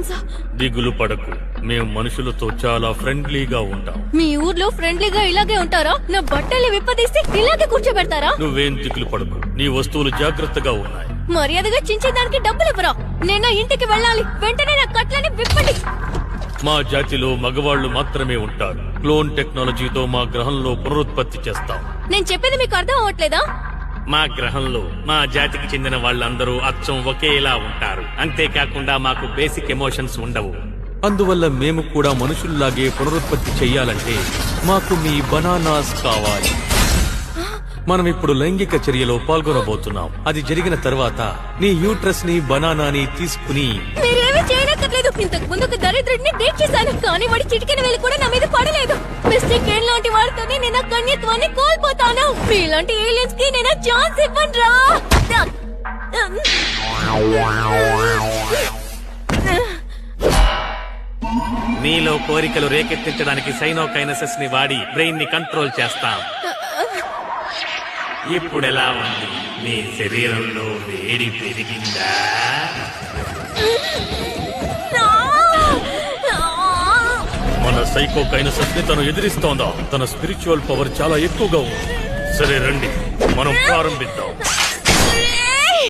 ఏలియన్సా? దిగులు పడకు, మేము మనుషులతో చాలా ఫ్రెండ్లీగా ఉంటాం. మీ ఊర్లో ఫ్రెండ్లీగా ఇలాగే ఉంటారా? నా బట్టలు విప్పదీసి ఇలాగే కూర్చోబెడతారా? నువ్వేం దిగులు పడకు, నీ వస్తువులు జాగ్రత్తగా ఉన్నాయి. మర్యాదగా చించేదానికి డబ్బులు ఇవ్వరా? నేను నా ఇంటికి వెళ్ళాలి. వెంటనే నా కట్లని విప్పండి. మా జాతిలో మగవాళ్లు మాత్రమే ఉంటారు. క్లోన్ టెక్నాలజీతో మా గ్రహంలో పునరుత్పత్తి చేస్తాం. నేను చెప్పేది మీకు అర్థం అవ్వట్లేదా? మా గ్రహంలో మా జాతికి చెందిన వాళ్ళందరూ అచ్చం ఒకేలా ఉంటారు. అంతేకాకుండా మాకు బేసిక్ ఎమోషన్స్ ఉండవు. అందువల్ల మేము కూడా మనుషుల్లాగే పునరుత్పత్తి చెయ్యాలంటే మాకు మీ బనానాస్ కావాలి. మనం ఇప్పుడు లైంగిక చర్యలో పాల్గొనబోతున్నాం. అది జరిగిన తర్వాత నీ యూట్రస్ ని బనానాని తీసుకుని మీరేమీ చేయనక్కర్లేదు. ఇంతకు ముందు ఒక దరిద్రుడిని డేట్ చేశాను, కానీ వాడి చిటికెన వేలు కూడా నా మీద పడలేదు. మిస్టేక్ ఏం లాంటి వాడితోనే నేను నా కన్యత్వాన్ని కోల్పోతాను. మీలాంటి ఏలియన్స్ కి నేను ఛాన్స్ ఇవ్వనురా. మీలో కోరికలు రేకెత్తించడానికి సైనోకైనసిస్ ని వాడి బ్రెయిన్ ని కంట్రోల్ చేస్తాం. ఇప్పుడెలా ఉంది? మీ శరీరంలో వేడి పెరిగిందా? మన సైకోకైనసిస్ ని తను ఎదిరిస్తోందా? తన స్పిరిచువల్ పవర్ చాలా ఎక్కువగా ఉంది. సరే రండి, మనం ప్రారంభిద్దాం.